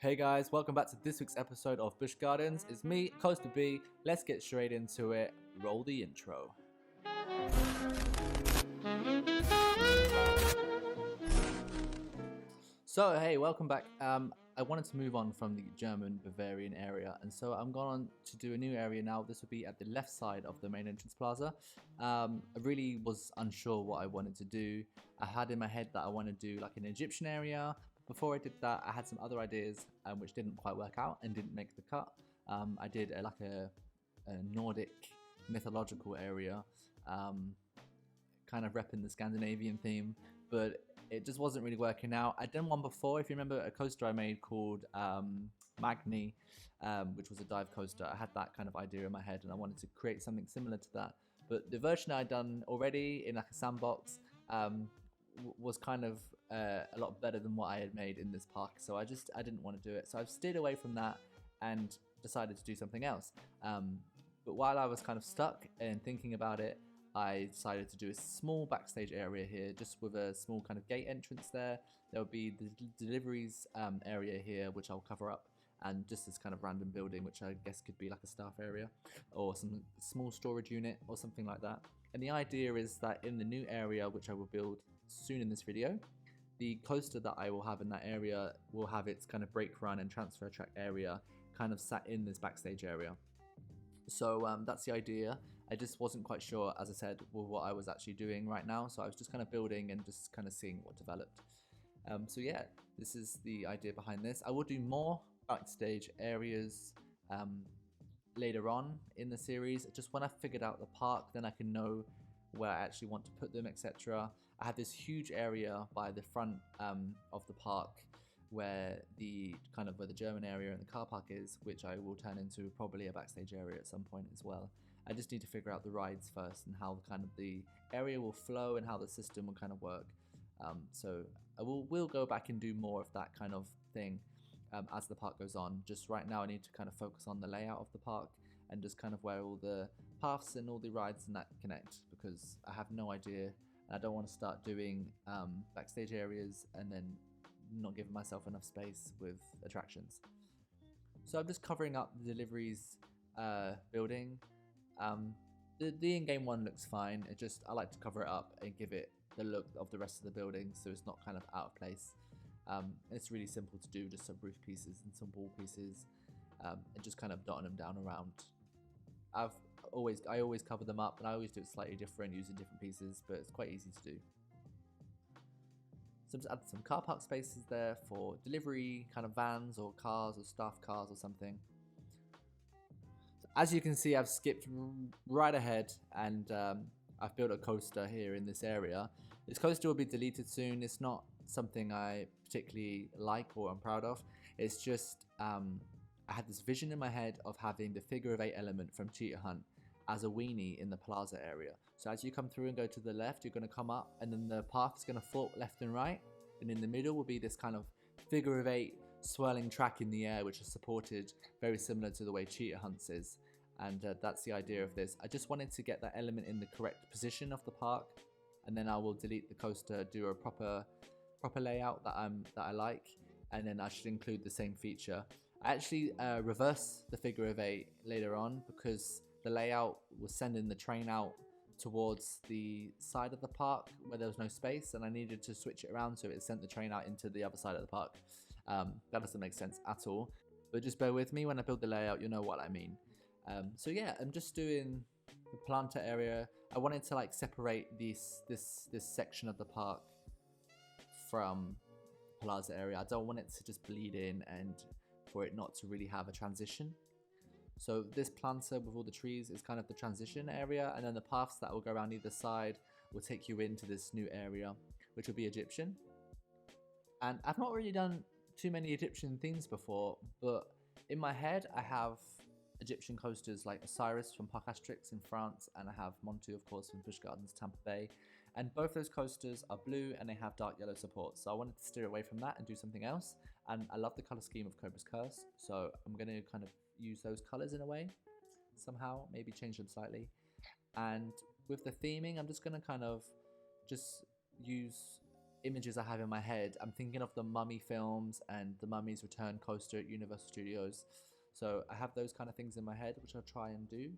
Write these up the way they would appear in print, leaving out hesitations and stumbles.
Hey guys, welcome back to this week's episode of Busch Gardens. It's me, Coaster B. Let's get straight into it. Roll the intro. So hey, welcome back. I wanted to move on from the German Bavarian area, and so I'm going on to do a new area now. This will be at the left side of the main entrance plaza. I really was unsure what I wanted to do. I had in my head that I want to do like an Egyptian area. Before I did that, I had some other ideas which didn't quite work out and didn't make the cut. I did a Nordic mythological area, kind of repping the Scandinavian theme, but it just wasn't really working out. I'd done one before, if you remember, a coaster I made called Magni, which was a dive coaster. I had that kind of idea in my head and I wanted to create something similar to that. But the version I'd done already in like a sandbox was kind of a lot better than what I had made in this park. So I didn't want to do it. So I've steered away from that and decided to do something else. But while I was kind of stuck and thinking about it, I decided to do a small backstage area here, just with a small kind of gate entrance there. There will be the deliveries area here, which I'll cover up, and just this kind of random building, which I guess could be like a staff area or some small storage unit or something like that. And the idea is that in the new area, which I will build soon in this video, the coaster that I will have in that area will have its kind of brake run and transfer track area kind of sat in this backstage area. So that's the idea. I just wasn't quite sure, as I said, with what I was actually doing right now. So I was just kind of building and just kind of seeing what developed. So yeah, this is the idea behind this. I will do more backstage areas later on in the series. Just when I figured out the park, then I can know where I actually want to put them, etc. I have this huge area by the front of the park where the German area and the car park is, which I will turn into probably a backstage area at some point as well. I just need to figure out the rides first and how kind of the area will flow and how the system will kind of work. So I will go back and do more of that kind of thing as the park goes on. Just right now I need to kind of focus on the layout of the park and just kind of where all the paths and all the rides and that connect, because I have no idea and I don't want to start doing backstage areas and then not giving myself enough space with attractions. So I'm just covering up the deliveries building. The in-game one looks fine. I like to cover it up and give it the look of the rest of the building so it's not kind of out of place. It's really simple to do, just some roof pieces and some wall pieces, and just kind of dotting them down around. I always cover them up, and I always do it slightly different using different pieces, but it's quite easy to do. So just add some car park spaces there for delivery kind of vans or cars or staff cars or something. So as you can see, I've skipped right ahead and I've built a coaster here in this area. This coaster will be deleted soon. It's not something I particularly like or I'm proud of. It's just I had this vision in my head of having the figure of 8 element from Cheetah Hunt as a weenie in the plaza area. So as you come through and go to the left, you're going to come up and then the path is going to fork left and right, and in the middle will be this kind of figure of 8 swirling track in the air, which is supported very similar to the way Cheetah Hunts is. And that's the idea of this. I just wanted to get that element in the correct position of the park, and then I will delete the coaster, do a proper layout that I like, and then I should include the same feature. I actually reverse the figure of 8 later on because the layout was sending the train out towards the side of the park where there was no space, and I needed to switch it around so it sent the train out into the other side of the park. That doesn't make sense at all, but just bear with me when I build the layout, you know what I mean. So yeah, I'm just doing the planter area. I wanted to like separate this section of the park from the plaza area. I don't want it to just bleed in and for it not to really have a transition. So this planter with all the trees is kind of the transition area, and then the paths that will go around either side will take you into this new area, which will be Egyptian. And I've not really done too many Egyptian themes before, but in my head I have Egyptian coasters like Osiris from Parc Astrix in France, and I have Montu, of course, from Busch Gardens Tampa Bay. And both those coasters are blue and they have dark yellow support. So I wanted to steer away from that and do something else. And I love the color scheme of Cobra's Curse, so I'm going to kind of use those colors in a way, somehow, maybe change them slightly. And with the theming, I'm just going to kind of just use images I have in my head, I'm thinking of the Mummy films and the Mummy's Return coaster at Universal Studios. So I have those kind of things in my head, which I'll try and do.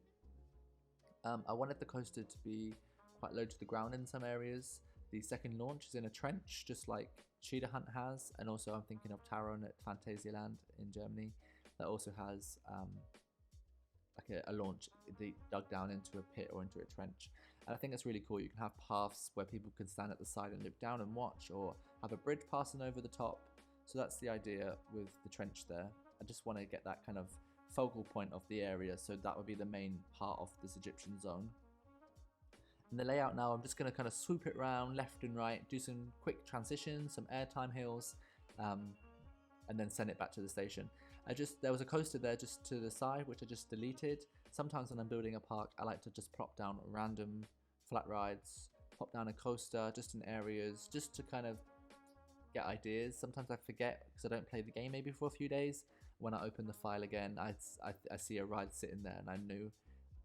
I wanted the coaster to be quite low to the ground in some areas. The second launch is in a trench, just like Cheetah Hunt has, and also I'm thinking of Taron at Phantasialand in Germany, that also has like a launch dug down into a pit or into a trench. And I think that's really cool. You can have paths where people can stand at the side and look down and watch, or have a bridge passing over the top. So that's the idea with the trench there. I just want to get that kind of focal point of the area, so that would be the main part of this Egyptian zone. In the layout now, I'm just going to kind of swoop it around left and right, do some quick transitions, some airtime hills, and then send it back to the station. There was a coaster there just to the side, which I just deleted. Sometimes when I'm building a park, I like to just plop down random flat rides, pop down a coaster just in areas, just to kind of get ideas. Sometimes I forget because I don't play the game maybe for a few days. When I open the file again, I see a ride sitting there, and I knew,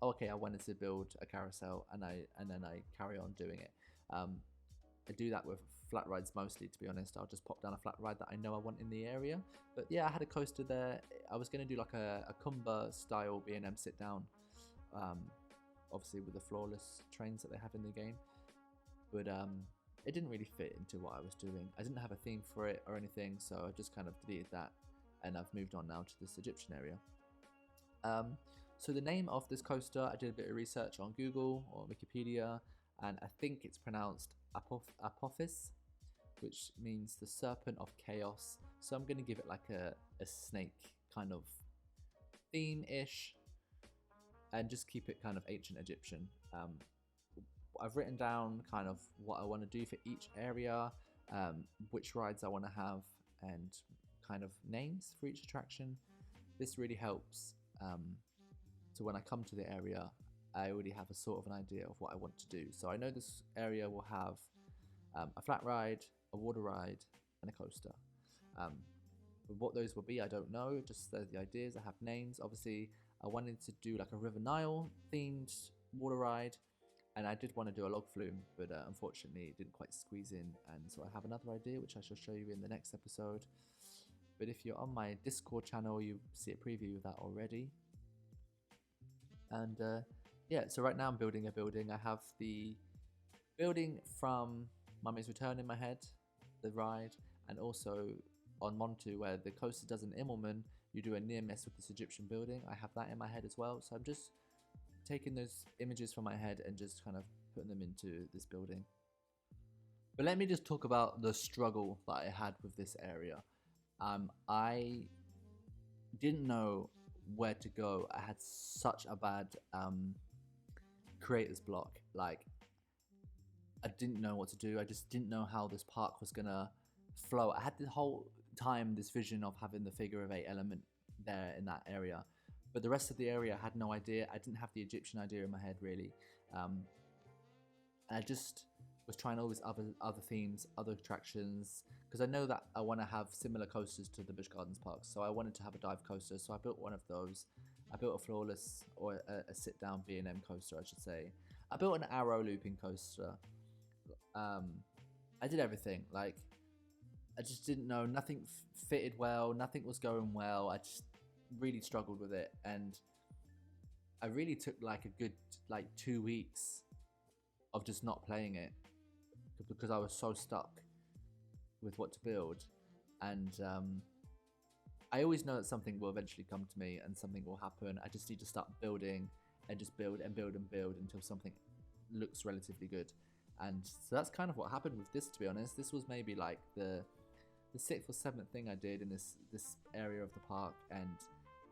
oh, okay, I wanted to build a carousel, and then I carry on doing it. I do that with flat rides mostly, to be honest. I'll just pop down a flat ride that I know I want in the area. But yeah, I had a coaster there. I was going to do like a Kumba style B&M sit down, obviously with the floorless trains that they have in the game. But it didn't really fit into what I was doing. I didn't have a theme for it or anything, so I just kind of deleted that, and I've moved on now to this Egyptian area. So the name of this coaster, I did a bit of research on Google or Wikipedia, and I think it's pronounced Apophis, which means the serpent of chaos. So I'm going to give it like a snake kind of theme-ish, and just keep it kind of ancient Egyptian. I've written down kind of what I want to do for each area, which rides I want to have, and kind of names for each attraction. This really helps. So when I come to the area, I already have a sort of an idea of what I want to do. So I know this area will have a flat ride, a water ride, and a coaster. What those will be, I don't know. Just the ideas. I have names. Obviously, I wanted to do like a River Nile themed water ride, and I did want to do a log flume, but unfortunately it didn't quite squeeze in. And so I have another idea, which I shall show you in the next episode. But if you're on my Discord channel, you see a preview of that already. And yeah, so right now I'm building a building. I have the building from Mummy's Return in my head, the ride, and also on Montu, where the coaster does an Immelman, you do a near miss with this Egyptian building. I have that in my head as well. So I'm just taking those images from my head and just kind of putting them into this building. But let me just talk about the struggle that I had with this area. I didn't know where to go. I had such a bad creator's block. Like, I didn't know what to do. I just didn't know how this park was gonna flow. I had the whole time this vision of having the figure of 8 element there in that area, but the rest of the area I had no idea. I didn't have the Egyptian idea in my head really. And I just was trying all these other themes, other attractions, because I know that I want to have similar coasters to the Busch Gardens parks. So I wanted to have a dive coaster, so I built one of those. I built a floorless, or a sit-down B&M coaster, I should say. I built an arrow looping coaster. I did everything. Like, I just didn't know. Nothing fitted well. Nothing was going well. I just really struggled with it, and I really took like a good 2 weeks of just not playing it because I was so stuck with what to build. And I always know that something will eventually come to me and something will happen. I just need to start building and just build and build and build until something looks relatively good. And so that's kind of what happened with this, to be honest. This was maybe like the 6th or 7th thing I did in this area of the park, and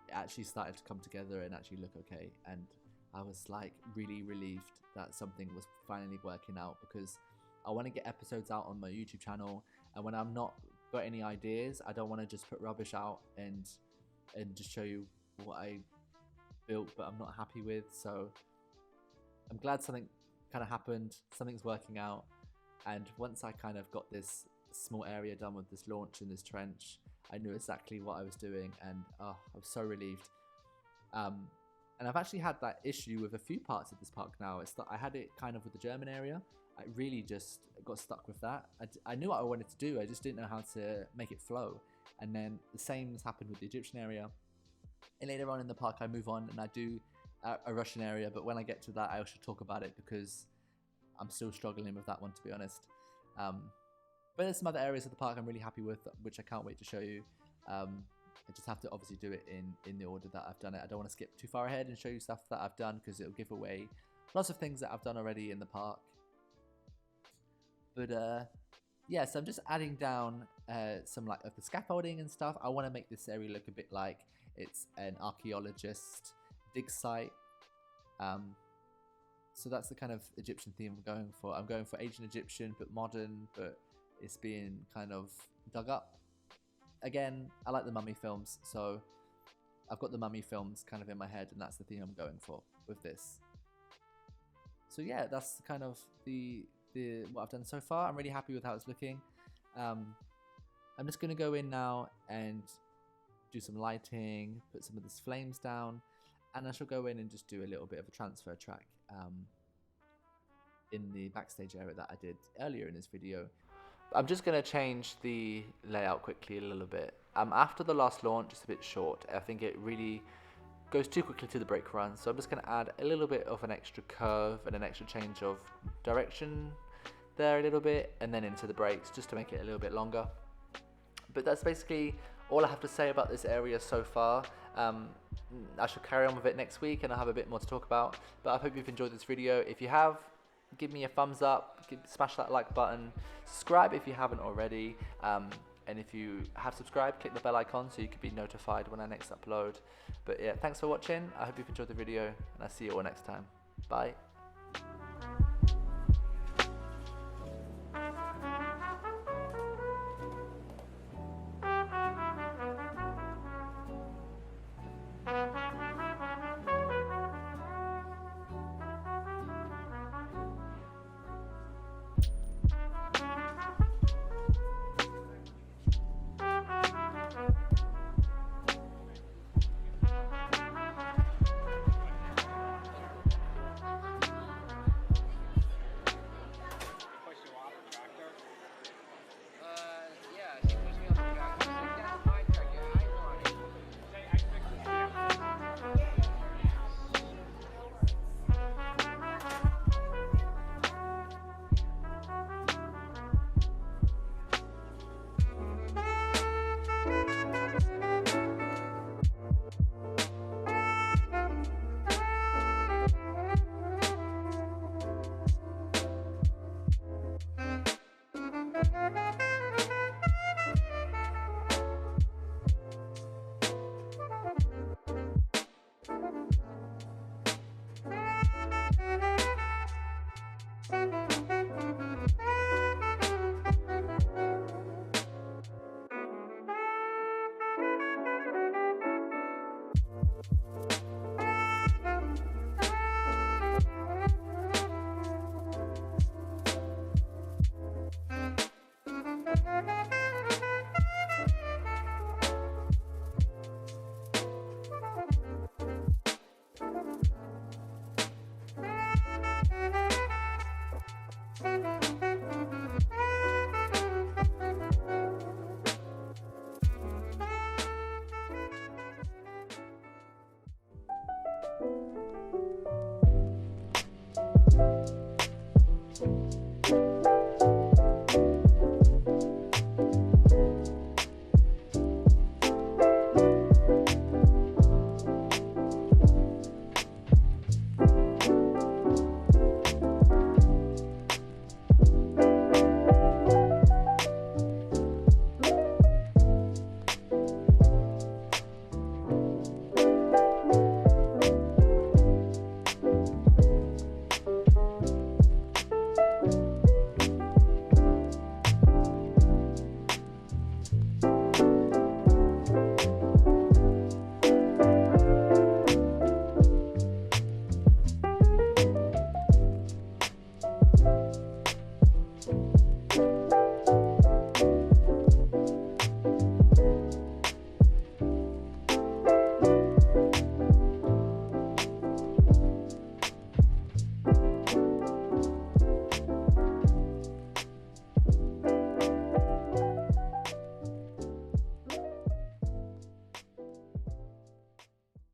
it actually started to come together and actually look okay. And I was like really relieved that something was finally working out, because I want to get episodes out on my YouTube channel, and when I'm not got any ideas, I don't want to just put rubbish out and just show you what I built but I'm not happy with. So I'm glad something kind of happened, something's working out. And once I kind of got this small area done with this launch in this trench, I knew exactly what I was doing, and I was so relieved. And I've actually had that issue with a few parts of this park now. It's that I had it kind of with the German area. I really just got stuck with that. I knew what I wanted to do, I just didn't know how to make it flow. And then the same has happened with the Egyptian area. And later on in the park, I move on and I do a Russian area, but when I get to that, I should talk about it because I'm still struggling with that one, to be honest. But there's some other areas of the park I'm really happy with, which I can't wait to show you. I just have to obviously do it in the order that I've done it. I don't want to skip too far ahead and show you stuff that I've done because it'll give away lots of things that I've done already in the park. But yeah, so I'm just adding down some like of the scaffolding and stuff. I want to make this area look a bit like it's an archaeologist dig site. So that's the kind of Egyptian theme I'm going for. I'm going for ancient Egyptian but modern, but it's being kind of dug up. Again, I like the mummy films, so I've got the mummy films kind of in my head, and that's the theme I'm going for with this. So yeah, that's kind of the what I've done so far. I'm really happy with how it's looking. I'm just going to go in now and do some lighting, put some of these flames down, and I shall go in and just do a little bit of a transfer track in the backstage area that I did earlier in this video. I'm just going to change the layout quickly a little bit. After the last launch, it's a bit short. I think it really goes too quickly to the brake run, so I'm just going to add a little bit of an extra curve and an extra change of direction there a little bit, and then into the brakes just to make it a little bit longer. But that's basically all I have to say about this area so far. I shall carry on with it next week and I'll have a bit more to talk about, but I hope you've enjoyed this video. If you have, give me a thumbs up, smash that like button, subscribe if you haven't already, and if you have subscribed, click the bell icon so you can be notified when I next upload. But yeah, thanks for watching. I hope you've enjoyed the video, and I'll see you all next time. Bye.